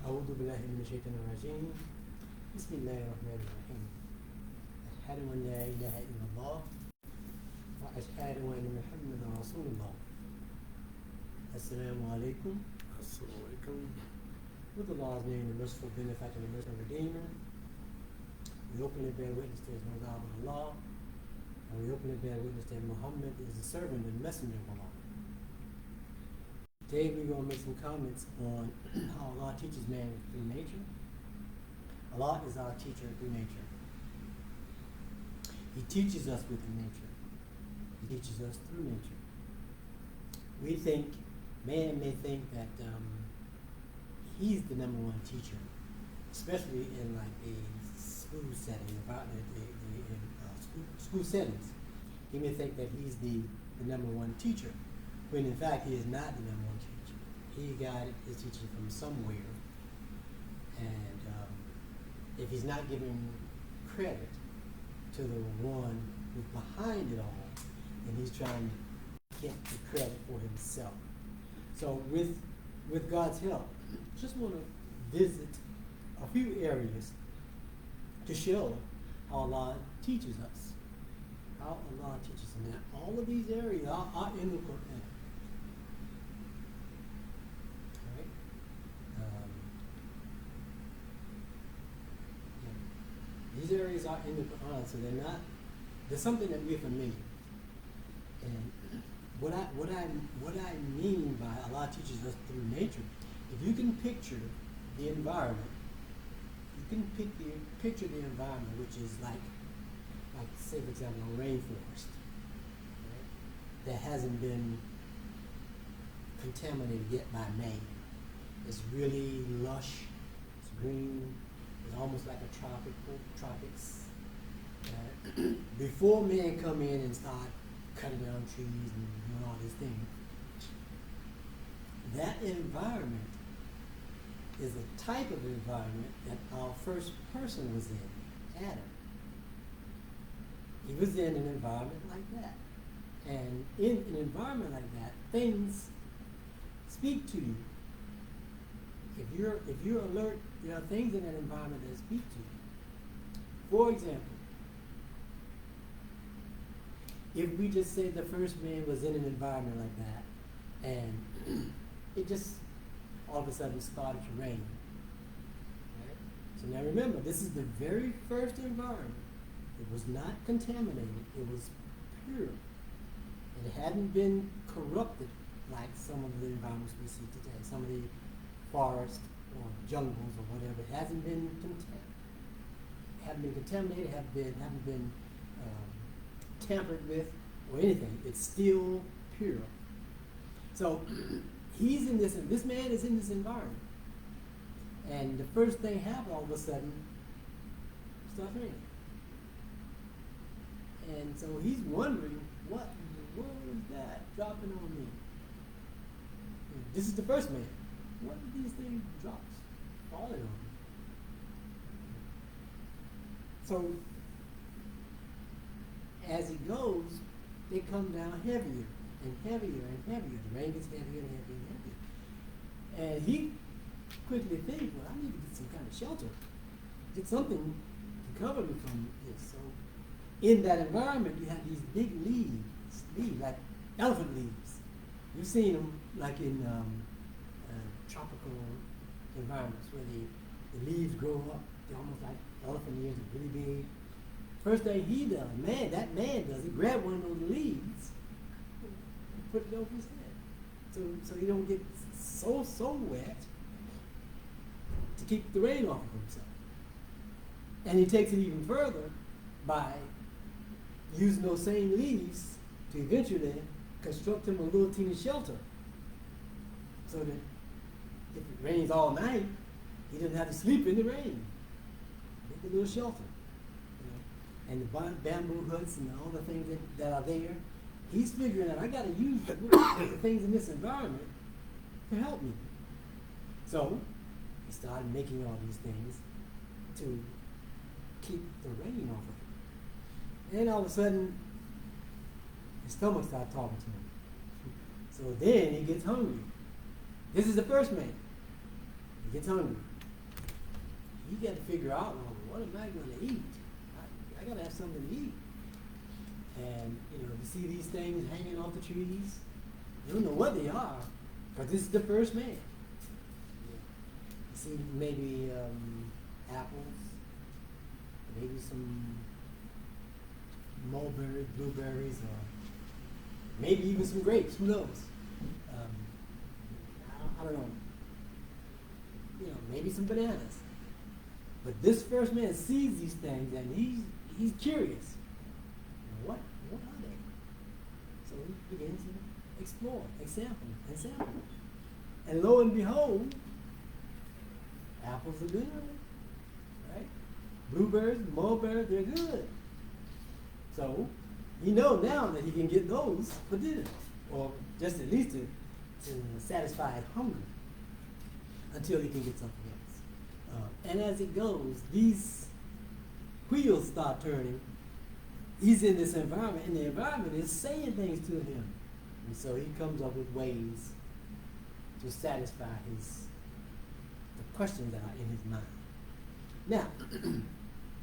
أعوذ بالله من الشيطان الرجيم بسم الله الرحمن الرحيم أشهد أن لا إله إلا الله وأشهد أن محمدا رسول الله. Assalamu alaikum. Assalamu alaikum. With Allah's name, the merciful benefactor, the merciful redeemer, we openly bear witness there is no God but Allah, and we openly bear witness that Muhammad is the servant and messenger of Allah. Today we're going to make some comments on how Allah teaches man through nature. Allah is our teacher through nature. He teaches us with the nature. He teaches us through nature. We think, man may think that he's the number one teacher, especially in like a school setting, school settings. He may think that he's the number one teacher, when in fact he is not the number one teacher. He got his teaching from somewhere, and if he's not giving credit to the one who's behind it all, then he's trying to get the credit for himself. So with God's help, just want to visit a few areas to show how Allah teaches us. How Allah teaches us. Now, all of these areas are in the Quran. Alright? These areas are in the Quran, so they're something that we're familiar. And what I mean by Allah teaches us through nature, if you can picture the environment, you can picture the environment, which is like say for example a rainforest, right, that hasn't been contaminated yet by man. It's really lush, it's green, it's almost like a tropics. Before man come in and start cutting down trees and doing all these things, that environment is a type of environment that our first person was in, Adam. He was in an environment like that. And in an environment like that, things speak to you. If you're alert, there are things in that environment that speak to you. For example, if we just say the first man was in an environment like that, and it just all of a sudden started to rain. Right? So now remember, this is the very first environment. It was not contaminated. It was pure. And it hadn't been corrupted like some of the environments we see today. Some of the forests or jungles or whatever. It hasn't been contaminated, haven't been tampered with or anything. It's still pure. So he's in this man is in this environment. And the first thing happened, all of a sudden, starts raining. And so he's wondering, what in the world is that dropping on me? This is the first man. What are these things drops falling on me? So as it goes, they come down heavier and heavier and heavier. The rain gets heavier and heavier and heavier. And he quickly thinks, well, I need to get some kind of shelter. Get something to cover me from this. So in that environment, you have these big leaves like elephant leaves. You've seen them like in tropical environments where the leaves grow up. They're almost like elephant ears, they're really big. First thing he does, that man does, he grab one of those leaves and put it over his head. So he don't get so wet to keep the rain off of himself. And he takes it even further by using those same leaves to eventually construct him a little teeny shelter. So that if it rains all night, he doesn't have to sleep in the rain. Make a little shelter. And the bamboo huts and all the things that are there, he's figuring out, I got to use the things in this environment to help me. So he started making all these things to keep the rain off of him. And all of a sudden, his stomach started talking to him. So then he gets hungry. This is the first man. He gets hungry. he got to figure out, well, what am I going to eat? I got to have something to eat. And, you see these things hanging off the trees. You don't know what they are, but this is the first man. You see maybe apples, maybe some mulberries, blueberries, or maybe even some grapes. Who knows? I don't know. Maybe some bananas. But this first man sees these things and he's curious. What are they? So he begins to explore, examine, and sample. And lo and behold, apples are good, right? Blueberries, mulberries, they're good. So he knows now that he can get those for dinner, or just at least to satisfy his hunger until he can get something else. And as it goes, these wheels start turning. He's in this environment, and the environment is saying things to him. And so he comes up with ways to satisfy the questions that are in his mind. Now,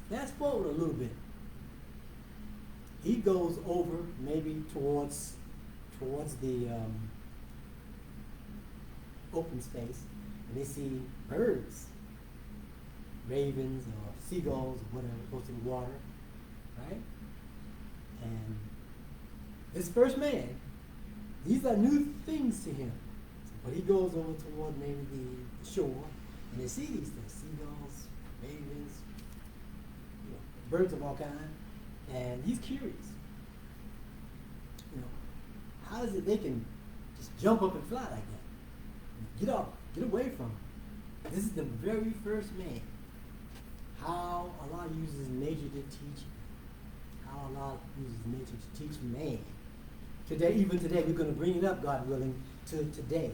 fast forward a little bit. He goes over maybe towards the open space, and they see birds, ravens or seagulls or whatever, close to the water, right? And this first man, these are new things to him. But he goes over toward maybe the shore, and they see these things, seagulls, ravens, birds of all kinds, and he's curious. How is it they can just jump up and fly like that? Get up, get away from it. This is the very first man. How Allah uses nature to teach, how Allah uses nature to teach man. Today, even today, we're going to bring it up, God willing, to today.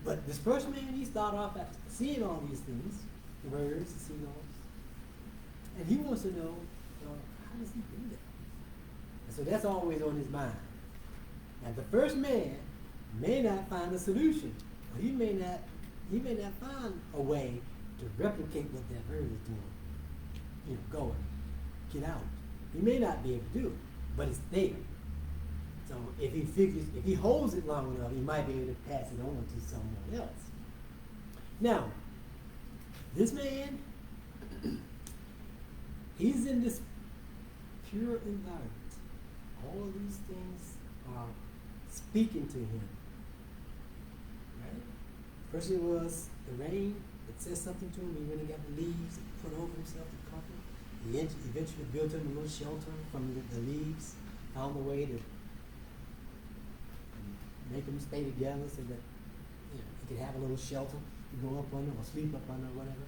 But this first man, he started off after seeing all these things, the birds, the seagulls, and he wants to know, how does he do that? And so that's always on his mind. And the first man may not find a solution, or he may not find a way to replicate what that bird is doing. Go and get out. He may not be able to do it, but it's there. So if he holds it long enough, he might be able to pass it on to someone else. Now, this man, he's in this pure environment. All of these things are speaking to him. Right? First it was the rain. It says something to him. He went and got the leaves, put over himself to cover. He eventually built him a little shelter from the leaves, found a way to make them stay together so that he could have a little shelter to go up under or sleep up under or whatever.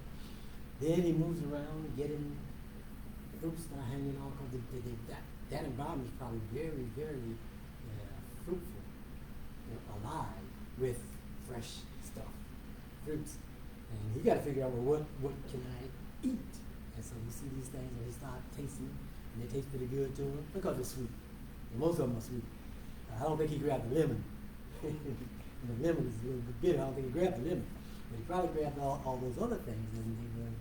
Then he moves around and getting fruits that are hanging on because that environment is probably very, very fruitful, alive with fresh stuff, fruits. And he got to figure out, well, what can I eat? And so you see these things and he starts tasting them, and they taste pretty good to him because they're sweet. And most of them are sweet. I don't think he grabbed the lemon. The lemon is a little bit bitter. I don't think he grabbed the lemon. But he probably grabbed all those other things, and they were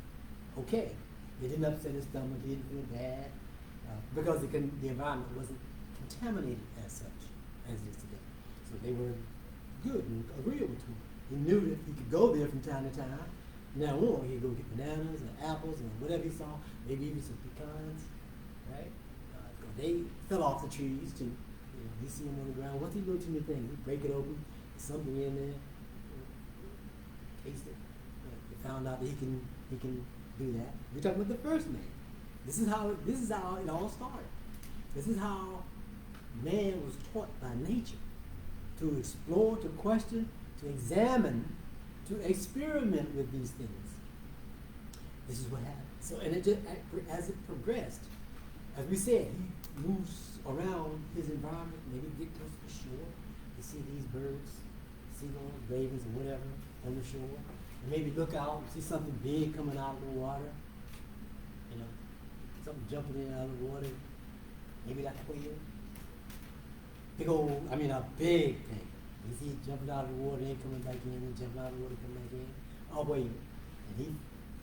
okay. They didn't upset his stomach. He didn't feel bad because the environment wasn't contaminated as such as it is today. So they were good and agreeable to him. He knew that he could go there from time to time. Now on, he could go get bananas or apples or whatever he saw, maybe even some pecans, right? They fell off the trees too. You see them on the ground. Once he looked in the thing, he break it open. There's something in there. Taste it. They found out that he can do that. We're talking about the first man. This is how it all started. This is how man was taught by nature to explore, to question, to examine, to experiment with these things. This is what happened. So, and it just, as it progressed, as we said, he moves around his environment, maybe get close to the shore. You see these birds, seagulls, ravens, or whatever on the shore. And maybe look out and see something big coming out of the water. Something jumping in out of the water. Maybe that's a whale. A big thing. You see it jumping out of the water, then coming back in, and jumping out of the water, coming back in. A whale. And he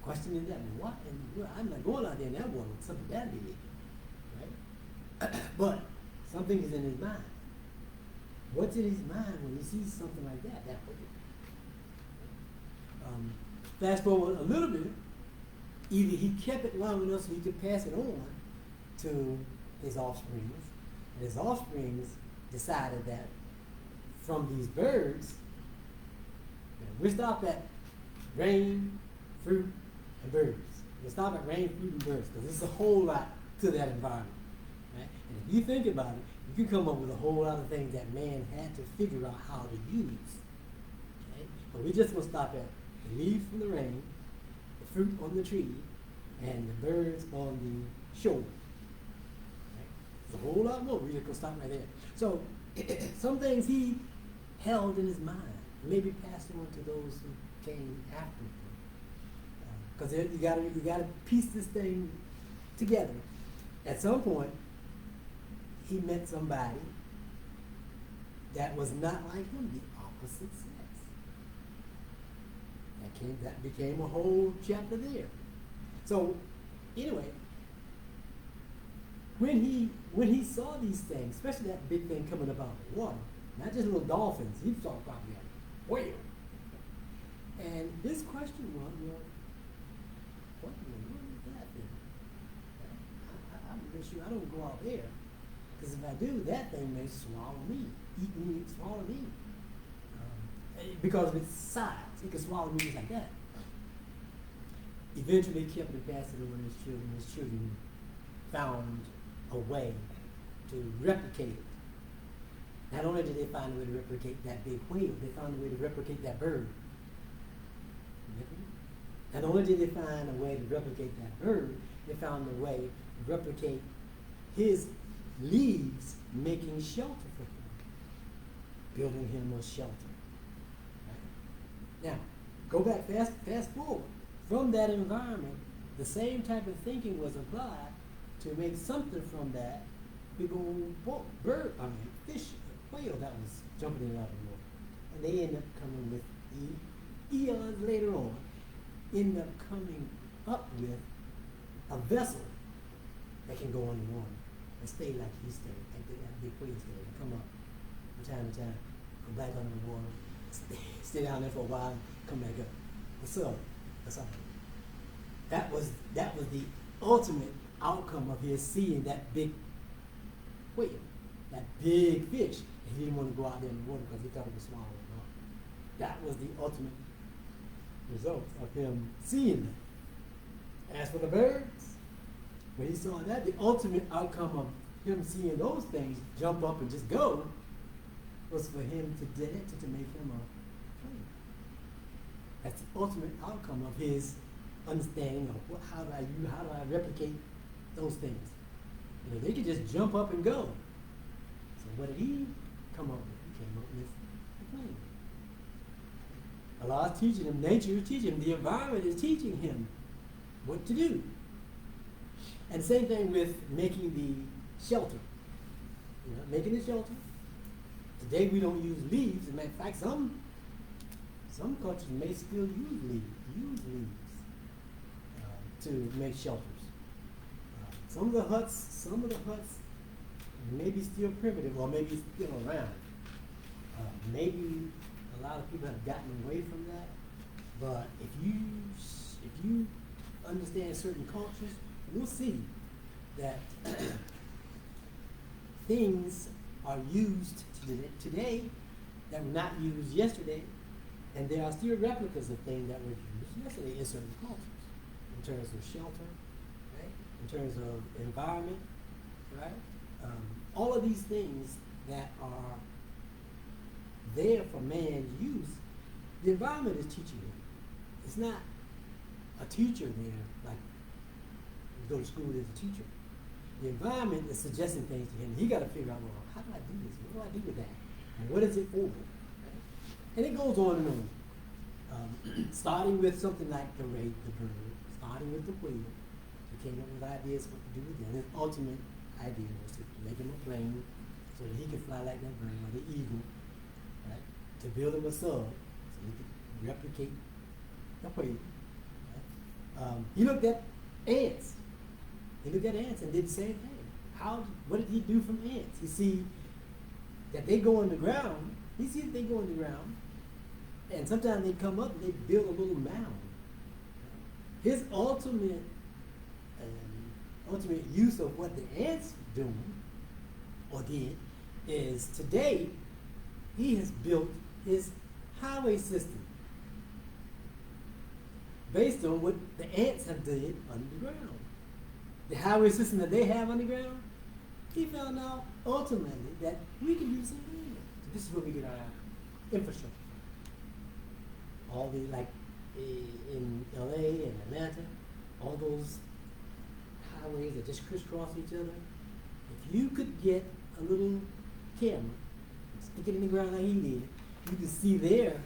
questioning that. What in the world? I'm not going out there in that water with something that big, right? But something is in his mind. What's in his mind when he sees something like that? That way. Fast forward a little bit. Either he kept it long enough so he could pass it on to his offspring, and his offspring decided that from these birds, we stop at rain, fruit, and birds. We stop at rain, fruit, and birds because there's a whole lot to that environment. Right? And if you think about it, you can come up with a whole lot of things that man had to figure out how to use. Okay? But we're just going to stop at the leaves from the rain, the fruit on the tree, and the birds on the shore. Right? There's a whole lot more. We're just going to stop right there. So some things he held in his mind, maybe passed on to those who came after him. Because you gotta piece this thing together. At some point, he met somebody that was not like him, the opposite sex. That became a whole chapter there. So, anyway, when he saw these things, especially that big thing coming up out of the water, not just little dolphins, he saw probably a whale. And his question was, well, what in the world is that thing? I'm pretty sure I don't go out there, because if I do, that thing may swallow me, eat me, swallow me. Because of its size, it can swallow me just like that. Eventually, he kept it passed it over to his children. His children found a way to replicate it. Not only did they find a way to replicate that big whale, they found a way to replicate that bird. Not only did they find a way to replicate that bird, they found a way to replicate his leaves making shelter for him, building him a shelter. Right? Now, go back fast forward. From that environment, the same type of thinking was applied to make something from that big old fish, whale that was jumping in out of the water. And they end up coming with, eons later on, end up coming up with a vessel that can go underwater and stay like he stayed, like that big whale stayed, and come up from time to time, go back under the water, stay down there for a while, come back up. What's up? That's all. That was the ultimate outcome of his seeing that big whale, that big fish, and he didn't want to go out there in the water because he thought it would swallow him up. That was the ultimate result of him seeing that. As for the birds, when he saw that, the ultimate outcome of him seeing those things jump up and just go was for him to make him a plane. That's the ultimate outcome of his understanding of how do I replicate those things. You know, they could just jump up and go. So what did he come up with? He came up with a plane. Allah is teaching him, nature is teaching him, the environment is teaching him what to do. And same thing with making the shelter. You know, making the shelter. Today we don't use leaves. As a matter of fact, some cultures may still use leaves to make shelters. Some of the huts may be still primitive or maybe still around. Maybe a lot of people have gotten away from that. But if you understand certain cultures, you'll see that things are used today that were not used yesterday, and there are still replicas of things that were used yesterday in certain cultures, in terms of shelter, right? In terms of environment, right? All of these things that are there for man's use, the environment is teaching him. It's not a teacher there, like you go to school as a teacher. The environment is suggesting things to him. He got to figure out, well, how do I do this? What do I do with that? And what is it for? Right? And it goes on and on. Starting with something like the bird, starting with the whale. He came up with ideas what to do with it. And his ultimate idea was to make him a plane so that he could fly like that bird or the eagle, right? To build him a sub so he could replicate the whale. Right? He looked at ants. He looked at ants and did the same thing. What did he do from ants? He see that they go in the ground. He sees they go in the ground, and sometimes they come up and they build a little mound. His ultimate use of what the ants do or did is today he has built his highway system based on what the ants have did underground. The highway system that they have underground, he found out ultimately that we can do the same thing. So this is where we get our infrastructure. All the, like in LA and Atlanta, all those highways that just crisscross each other. If you could get a little camera, stick it in the ground like he did, you could see their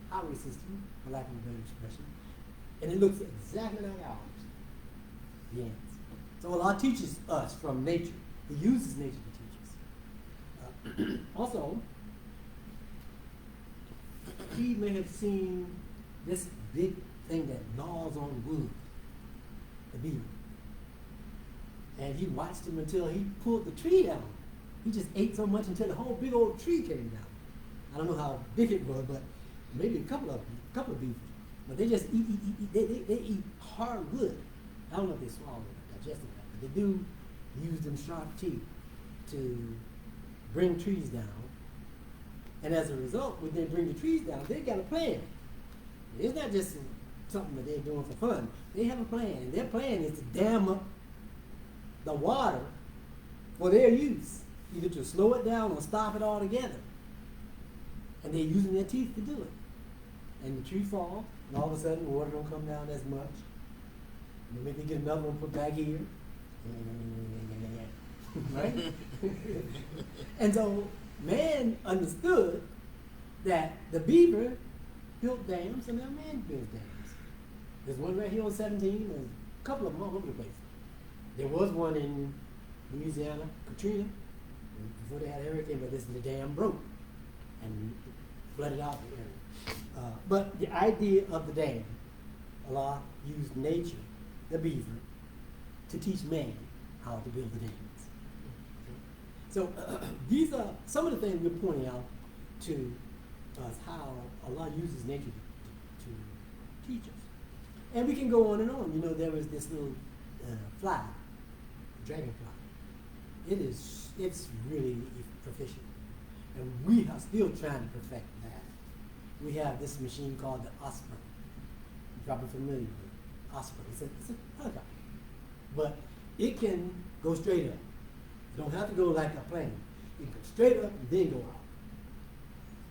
highway system, for lack of a better expression, and it looks exactly like ours, the ants. So Allah teaches us from nature. He uses nature to teach us. Also, he may have seen this big thing that gnaws on wood, the beaver. And he watched him until he pulled the tree down. He just ate so much until the whole big old tree came down. I don't know how big it was, but maybe a couple of beavers. But they just eat. They eat hard wood. I don't know if they swallow it, digest it, but they do use them sharp teeth to bring trees down. And as a result, when they bring the trees down, they got a plan. It's not just something that they're doing for fun. They have a plan. And their plan is to dam up the water for their use, either to slow it down or stop it altogether. And they're using their teeth to do it. And the tree falls, and all of a sudden the water don't come down as much. And maybe they get another one put back here. Right? And so man understood that the beaver built dams, and now man builds dams. There's one right here on 17, there's a couple of them all over the place. There was one in Louisiana, Katrina, before they had a hurricane, but the dam broke and flooded out the area. But the idea of the dam, Allah used nature, the beaver, to teach man how to build the dams. So these are some of the things we're pointing out to us, how Allah uses nature to teach us. And we can go on and on. You know, there was this little fly, dragonfly. It's really proficient. And we are still trying to perfect that. We have this machine called the Osprey. You're probably familiar with Osprey. It's a helicopter. But it can go straight up. You don't have to go like a plane. You can go straight up and then go out.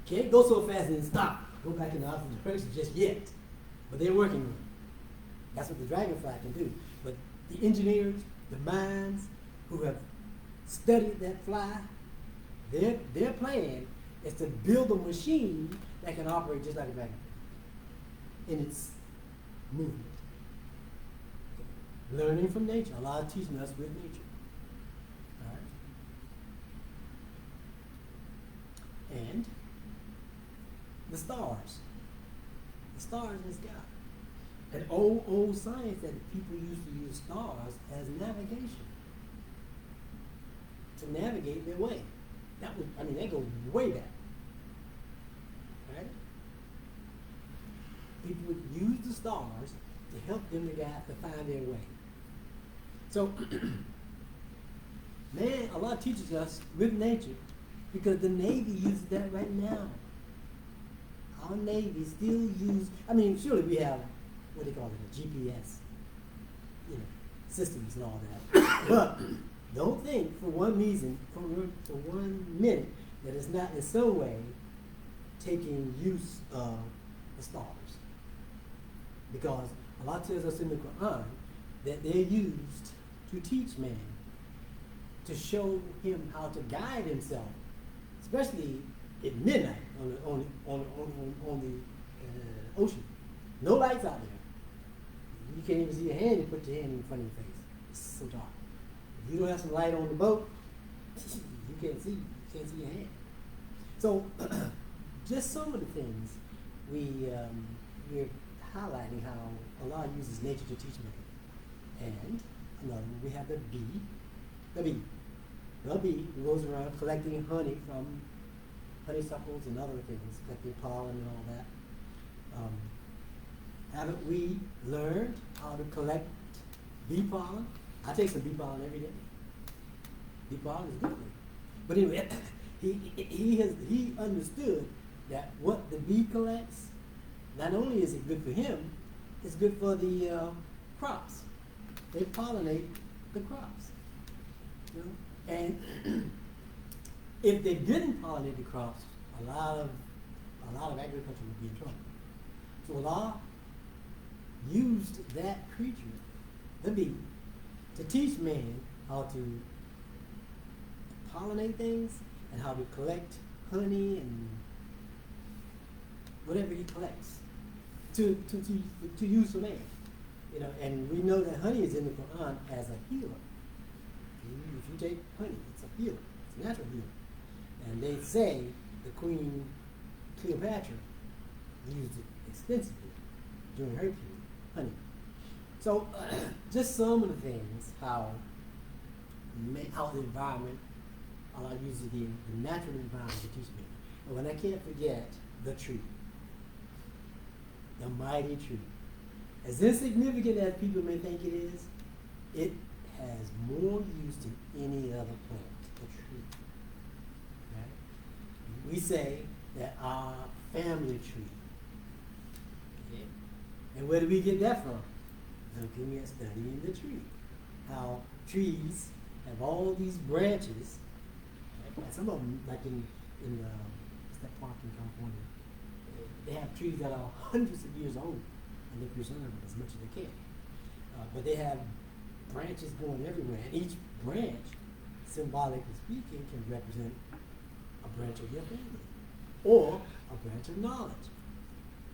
Can't go so fast and then stop. Go back in the opposite direction just yet. But they're working on it. That's what the dragonfly can do. But the engineers, the minds who have studied that fly, their plan is to build a machine that can operate just like a dragonfly in its movement. Learning from nature. Allah is teaching us with nature. All right? And the stars. The stars in the sky. An old science that people used to use stars as navigation. To navigate their way. They go way back. Right? People would use the stars to help them to find their way. So, man, Allah teaches us with nature because the Navy uses that right now. Our Navy still surely we have what they call it, a GPS, systems and all that. But don't think for one reason, for 1 minute, that it's not in some way taking use of the stars. Because Allah tells us in the Quran that they're used to teach man, to show him how to guide himself, especially at midnight on the ocean. No lights out there. You can't even see your hand. You put your hand in front of your face. It's so dark. If you don't have some light on the boat, you can't see your hand. So, just some of the things we're highlighting how Allah uses nature to teach man. And another one, we have the bee, the bee who goes around collecting honey from honeysuckles and other things, collecting pollen and all that. Haven't we learned how to collect bee pollen? I take some bee pollen every day. Bee pollen is good for you. But anyway, he understood that what the bee collects, not only is it good for him, it's good for the crops. They pollinate the crops. You know? And if they didn't pollinate the crops, a lot of agriculture would be in trouble. So Allah used that creature, the bee, to teach man how to pollinate things and how to collect honey and whatever he collects to use for man. You know, and we know that honey is in the Quran as a healer. If you take honey, it's a healer. It's a natural healer. And they say the Queen Cleopatra used it extensively during her period, honey. So just some of the things, how the environment, Allah uses the natural environment to teach me. And when I can't forget the tree, the mighty tree. As insignificant as people may think it is, it has more use than any other plant, the tree. Right? We say that our family tree. Okay? And where do we get that from? Looking at studying the tree. How trees have all these branches. Right? And some of them, like in that park in California, they have trees that are hundreds of years old, and they preserve them as much as they can. But they have branches going everywhere, and each branch, symbolically speaking, can represent a branch of your family or a branch of knowledge.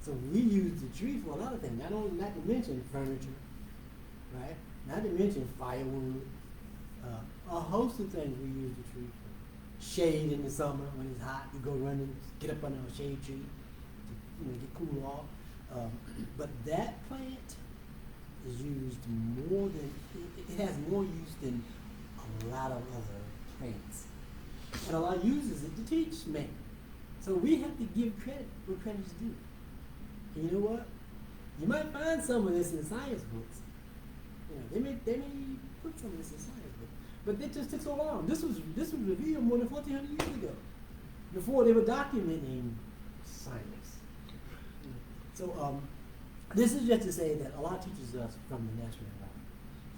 So we use the tree for a lot of things. Not to mention furniture, right? Not to mention firewood. A host of things we use the tree for. Shade in the summer when it's hot, you go running, get up under a shade tree to get cool off. But that plant is used more than, it has more use than a lot of other plants. And Allah uses it to teach man. So we have to give credit where credit is due. And you know what? You might find some of this in science books. You know, they may put some of this in science books. But it just took so long. This was revealed more than 1,400 years ago, before they were documenting science. So this is just to say that Allah teaches us from the natural environment.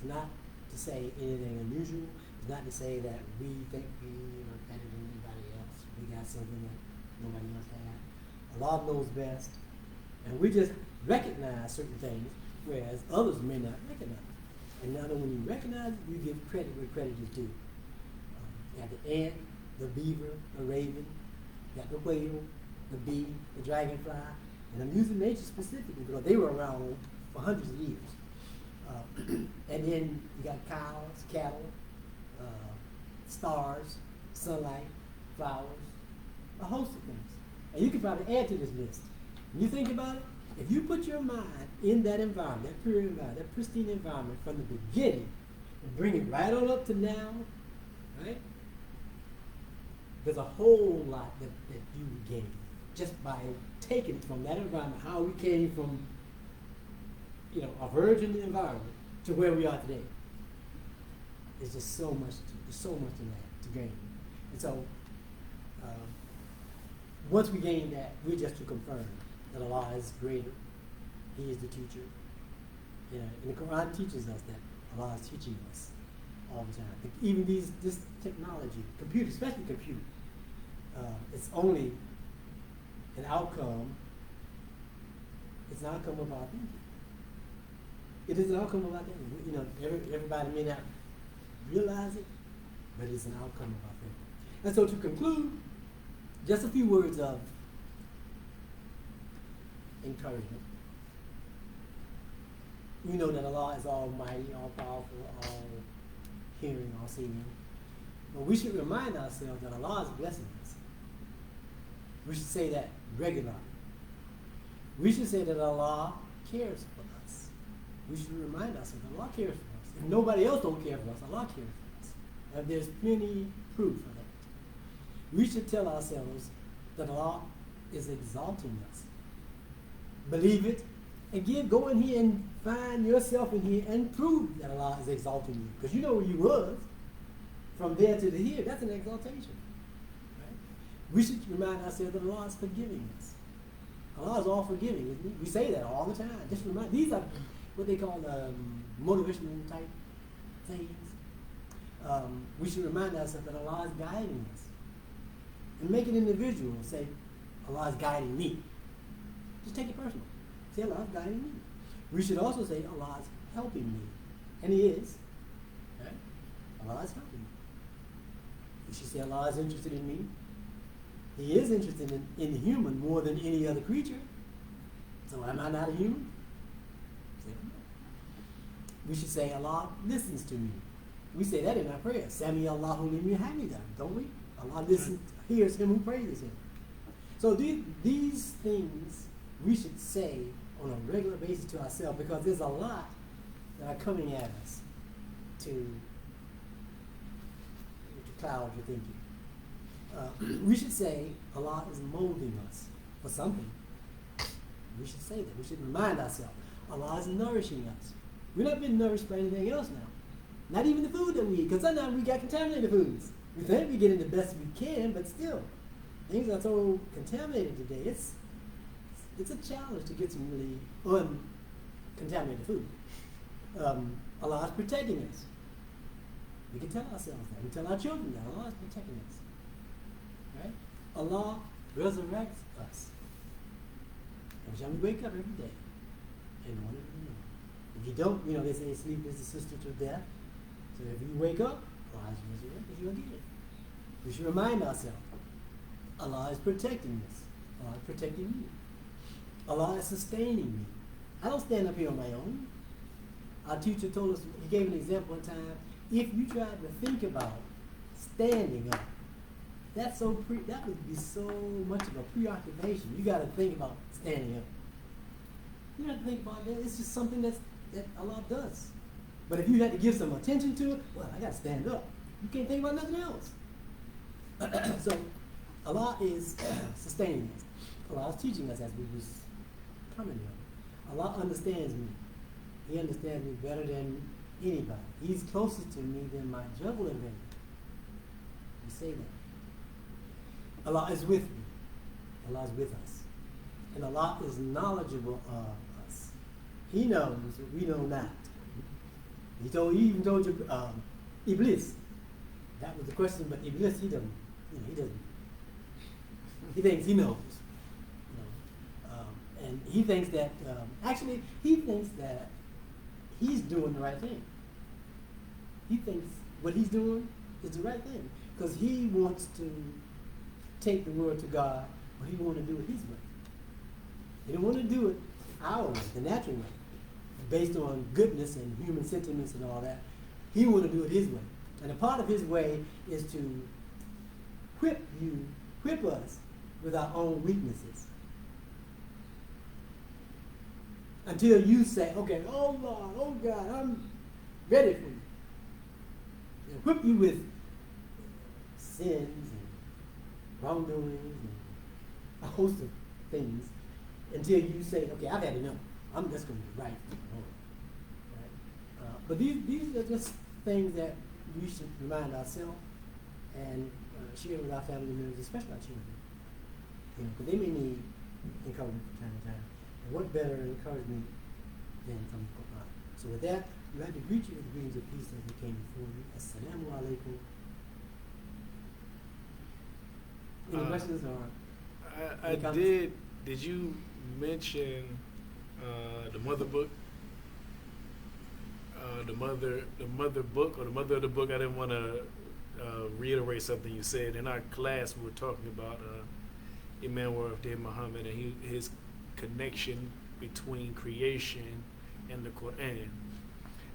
It's not to say anything unusual. It's not to say that we think we are better than anybody else. We got something that nobody else had. Allah knows best. And we just recognize certain things, whereas others may not recognize. And now that when you recognize it, you give credit where credit is due. You have the ant, the beaver, the raven, you got the whale, the bee, the dragonfly. And I'm using nature specifically because they were around for hundreds of years. And then you got cows, cattle, stars, sunlight, flowers, a host of things. And you can probably add to this list. When you think about it, if you put your mind in that environment, that pure environment, that pristine environment from the beginning, and bring it right on up to now, right? There's a whole lot that you would gain just by taking it from that environment, how we came from, a virgin environment to where we are today. There's just so much to gain. And so, once we gain that, we're just to confirm that Allah is greater. He is the teacher. And the Quran teaches us that Allah is teaching us all the time. Even this technology, computer, especially computer, it's only an outcome. It's an outcome of our thinking. It is an outcome of our thinking. Everybody may not realize it, but it's an outcome of our thinking. And so to conclude, just a few words of encouragement. We know that Allah is almighty, all powerful, all hearing, all seeing. But we should remind ourselves that Allah is blessing us. We should say that regularly. We should say that Allah cares for us. We should remind ourselves that Allah cares for us. If nobody else don't care for us, Allah cares for us. And there's plenty proof of that. We should tell ourselves that Allah is exalting us. Believe it, and go in here and find yourself in here and prove that Allah is exalting you. Because you know where you was. From there to here, that's an exaltation. Right? We should remind ourselves that Allah is forgiving us. Allah is all forgiving, isn't He? We say that all the time. Just remind. These are what they call motivational type things. We should remind ourselves that Allah is guiding us. And make it individual. Say, Allah is guiding me. Just take it personal. Say, Allah is guiding me. We should also say, Allah is helping me. And He is. Right? Allah is helping me. We should say, Allah is interested in me. He is interested in the human more than any other creature. So am I not a human? Say, no. We should say, Allah listens to me. We say that in our prayer. Sami Allahu liman hamidah, don't we? Allah hears him who praises Him. So these things we should say on a regular basis to ourselves, because there's a lot that are coming at us to cloud your thinking. We should say Allah is molding us for something. We should say that. We should remind ourselves Allah is nourishing us. We're not being nourished by anything else now. Not even the food that we eat, because sometimes we got contaminated foods. We think we're getting the best we can, but still, things are so contaminated today. It's a challenge to get some really uncontaminated food. Allah is protecting us. We can tell ourselves that. We tell our children that Allah is protecting us. Right? Allah resurrects us. Every time we wake up every day. And one of them. If you don't, they say sleep is the sister to death. So if you wake up, Allah is resurrecting you again. We should remind ourselves. Allah is protecting us. Allah is protecting me. Allah is sustaining me. I don't stand up here on my own. Our teacher told us, he gave an example one time. If you try to think about standing up, that would be so much of a preoccupation. You got to think about standing up. You don't have to think about that. It's just something that Allah does. But if you had to give some attention to it, well, I got to stand up. You can't think about nothing else. So Allah is sustaining us. Allah is teaching us as we was coming here. Allah understands me. He understands me better than anybody. He's closer to me than my jugular vein. We say that. Allah is with me. Allah is with us. And Allah is knowledgeable of us. He knows what we know not. He even told you, Iblis. That was the question, but Iblis, he doesn't. He thinks he knows. And he thinks that, he thinks that he's doing the right thing. He thinks what he's doing is the right thing. Because he wants to take the word to God, but he wants to do it his way. He don't want to do it our way, the natural way, based on goodness and human sentiments and all that. He wants to do it his way. And a part of his way is to whip us with our own weaknesses. Until you say, okay, oh Lord, oh God, I'm ready for you. And whip you with sins and wrongdoings and a host of things until you say, okay, I've had enough. I'm just going to be right for the Lord. Right? But these are just things that we should remind ourselves and share with our family members, especially our children. Because they may need encouragement from time to time. And what better encouragement than from the Quran? So with that, we like to greet you with the greetings of peace as we came before you. Assalamu alaikum. Any questions or? I did. Did you mention the mother book? The mother book, or the mother of the book? I didn't want to reiterate something you said. In our class, we were talking about Imam Warif Muhammad and his connection between creation and the Quran.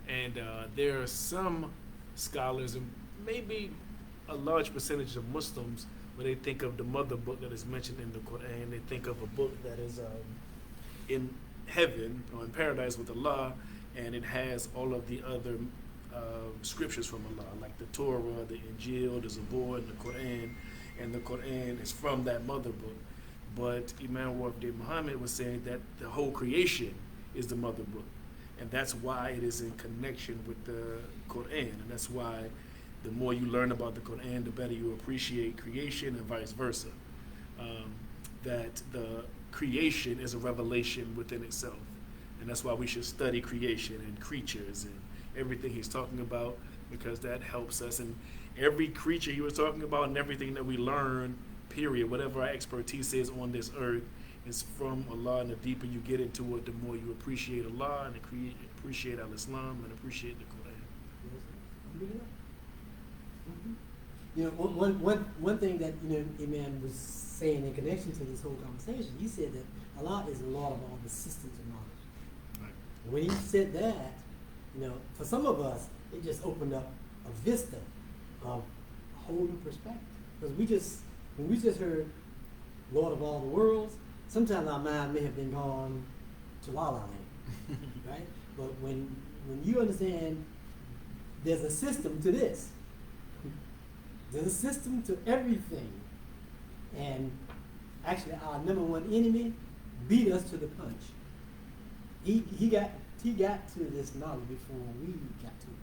And there are some scholars, and maybe a large percentage of Muslims, when they think of the mother book that is mentioned in the Quran, they think of a book that is in heaven or in paradise with Allah, and it has all of the other scriptures from Allah, like the Torah, the Injil, the Zabur, and the Quran. And the Quran is from that mother book. But Imam Wafdi Muhammad was saying that the whole creation is the mother book. And that's why it is in connection with the Quran. And that's why the more you learn about the Quran, the better you appreciate creation and vice versa. That the creation is a revelation within itself. And that's why we should study creation and creatures and everything he's talking about, because that helps us. And every creature he was talking about and everything that we learn, period, whatever our expertise is on this earth, is from Allah. And the deeper you get into it, the more you appreciate Allah and appreciate Al-Islam and appreciate the Quran. You know, one thing that, you know, Imam was saying in connection to this whole conversation, he said that Allah is the Lord of all the systems of knowledge. Right. When he said that, you know, for some of us, it just opened up a vista of a whole new perspective. Because when we just heard Lord of all the worlds, sometimes our mind may have been gone to La La Land, right? But when you understand there's a system to this, there's a system to everything, and actually our number one enemy beat us to the punch. He got to this knowledge before we got to it.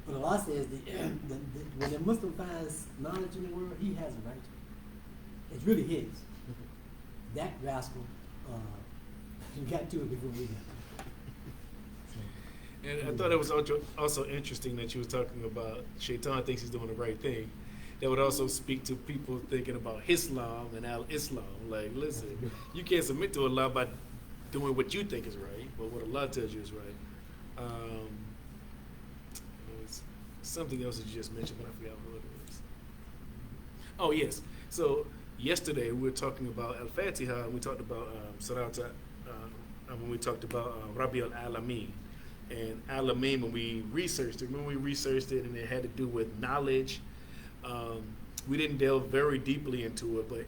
But Allah says when a Muslim finds knowledge in the world, he has a right to it. It's really his. That rascal got to it before we got to it. And I thought it was also interesting that you were talking about Shaitan thinks he's doing the right thing. That would also speak to people thinking about Islam and Al-Islam. Like, listen, you can't submit to Allah by doing what you think is right, but what Allah tells you is right. It was something else that you just mentioned, but I forgot what it was. Oh, yes. So yesterday we were talking about Al-Fatiha, and we talked about when we talked about Rabbi al-Alameen. And Alameen, when we researched it, and it had to do with knowledge, we didn't delve very deeply into it, but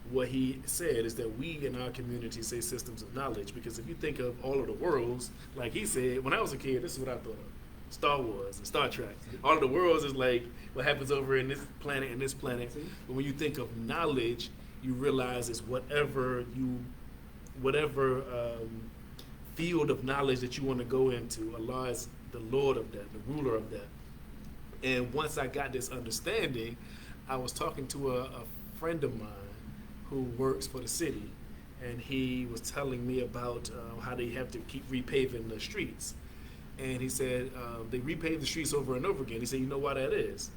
what he said is that we in our community say systems of knowledge, because if you think of all of the worlds, like he said, when I was a kid, this is what I thought of. Star Wars and Star Trek. All of the worlds is like what happens over in this planet and this planet. But when you think of knowledge, you realize it's whatever field of knowledge that you want to go into. Allah is the Lord of that, the ruler of that. And once I got this understanding, I was talking to a friend of mine who works for the city, and he was telling me about how they have to keep repaving the streets. And he said they repave the streets over and over again. He said, you know why that is?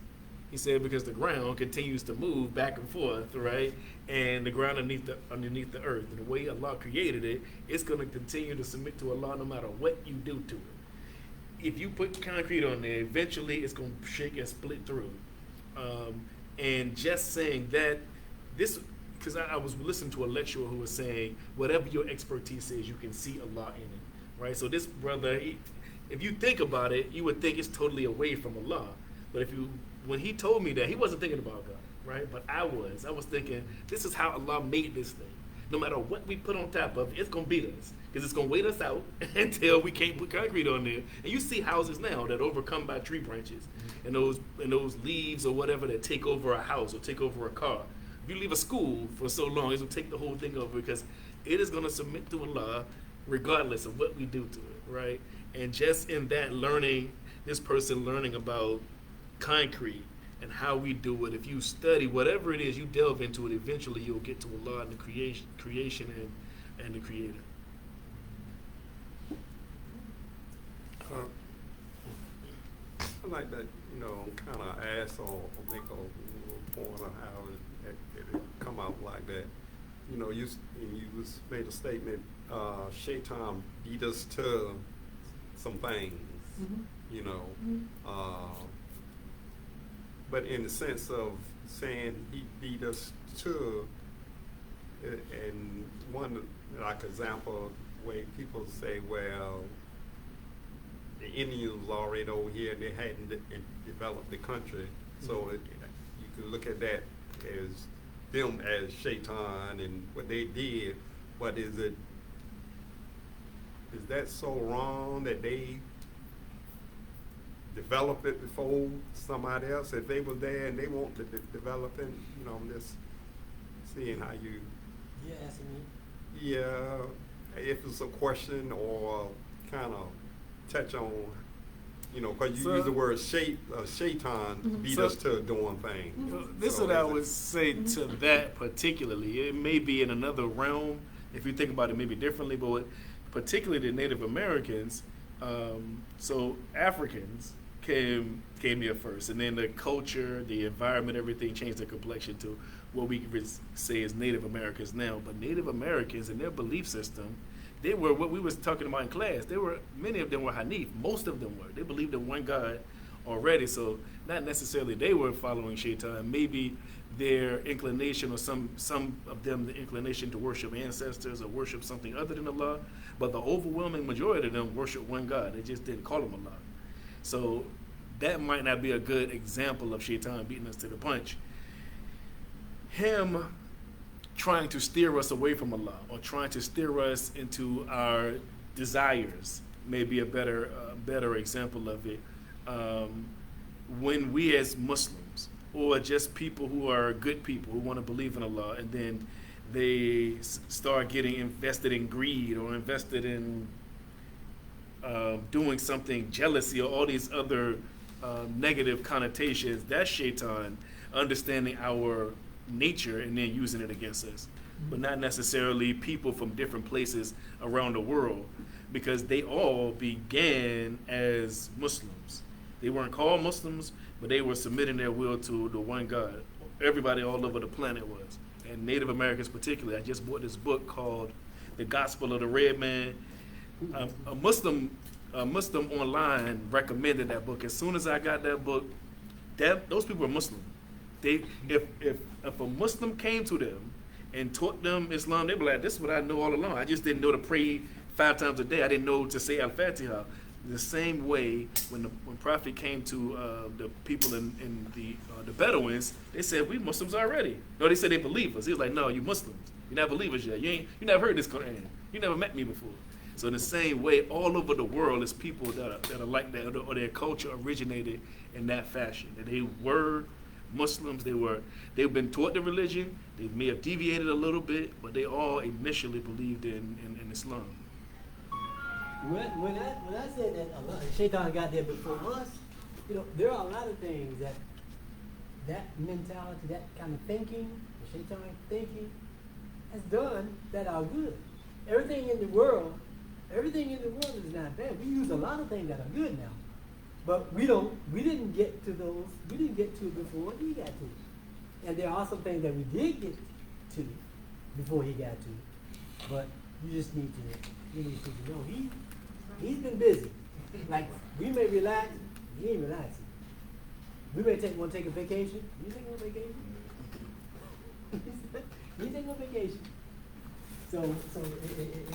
He said, because the ground continues to move back and forth, right? And the ground underneath the earth. And the way Allah created it, it's going to continue to submit to Allah no matter what you do to it. If you put concrete on there, eventually it's going to shake and split through. And just saying that, because I was listening to a lecturer who was saying, whatever your expertise is, you can see Allah in it, right? So this brother, if you think about it, you would think it's totally away from Allah. But when he told me that, he wasn't thinking about God, right? But I was thinking, this is how Allah made this thing. No matter what we put on top of it, it's going to beat us, because it's going to wait us out until we can't put concrete on there. And you see houses now that are overcome by tree branches and those leaves or whatever that take over a house or take over a car. If you leave a school for so long, it's going to take the whole thing over, because it is going to submit to Allah regardless of what we do to it, right? And just in that this person learning about concrete and how we do it, if you study whatever it is, you delve into it, eventually you'll get to Allah and the creation and the Creator. I like that, kind of ask or make a little point on how it come out like that. You made a statement, Shaitan beat us to some things, but in the sense of saying he beat us to, and one like example where people say, well, the Indians was already over here and they hadn't developed the country, so you can look at that as them as Shaitan and what they did. But is it is that so wrong that they develop it before somebody else? If they were there and they want to develop it, you know, I'm just seeing how you, You asking me? yeah, if it's a question or kind of touch on, you know, because you So- use the word shaitan beat So- us to doing things. This is So what I is it- would say to that particularly. It may be in another realm if you think about it maybe differently, but particularly the Native Americans, so Africans came here first, and then the culture, the environment, everything changed the complexion to what we could say is Native Americans now. But Native Americans and their belief system, they were what we was talking about in class. They were, many of them were Hanif. Most of them were. They believed in one God already. So not necessarily they were following Shaitan. Maybe their inclination, or some of them, the inclination to worship ancestors or worship something other than Allah. But the overwhelming majority of them worship one God. They just didn't call him Allah. So that might not be a good example of Shaitan beating us to the punch. Him trying to steer us away from Allah, or trying to steer us into our desires, may be a better example of it. When we as Muslims, or just people who are good people who want to believe in Allah, and then they start getting invested in greed, or invested in doing something, jealousy, or all these other negative connotations, that's Shaitan understanding our nature and then using it against us. But not necessarily people from different places around the world, because they all began as Muslims. They weren't called Muslims, but they were submitting their will to the one God. Everybody all over the planet was. And Native Americans particularly. I just bought this book called The Gospel of the Red Man. A Muslim online recommended that book. As soon as I got that book, those people were Muslim. If a Muslim came to them and taught them Islam, they'd be like, this is what I know all along. I just didn't know to pray 5 times a day. I didn't know to say Al-Fatiha. The same way when Prophet came to the people in the Bedouins, they said, we Muslims already. No, they said they believers. He was like, no, you Muslims. You're not believers yet. You never heard this Quran. You never met me before. So in the same way, all over the world, is people that are like that, or their culture originated in that fashion. That they were Muslims. They've been taught the religion. They may have deviated a little bit, but they all initially believed in Islam. When I said that Allah, Shaitan got there before us, you know, there are a lot of things that mentality, that kind of thinking, the Shaitan thinking, has done that are good. Everything in the world is not bad. We use a lot of things that are good now, but we didn't get to those. We didn't get to before he got to it. And there are some things that we did get to before he got to it. But you just need to know he's been busy. Like, we may relax, he ain't relaxing. We may want to take a vacation. You take no vacation? You take no vacation. So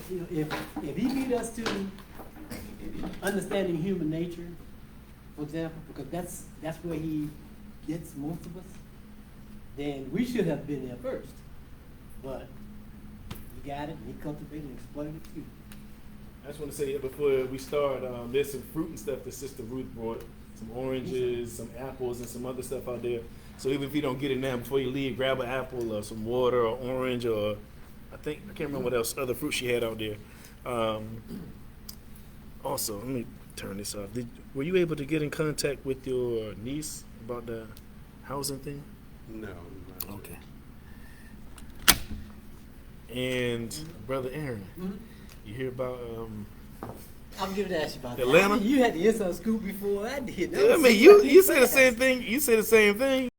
you know, if he beat us to understanding human nature, for example, because that's where he gets most of us, then we should have been there first. But he got it, and he cultivated and exploited it too. I just want to say before we start, there's some fruit and stuff that Sister Ruth brought. Some oranges, some apples, and some other stuff out there. So even if you don't get it now, before you leave, grab an apple or some water or orange, or I can't remember what else, other fruit she had out there. Also, let me turn this off. Were you able to get in contact with your niece about the housing thing? No. not Okay. And Brother Aaron, you hear about I'm giving to ask you about Atlanta? that. You had the inside scoop before I did. I mean, you say the same thing. You say the same thing.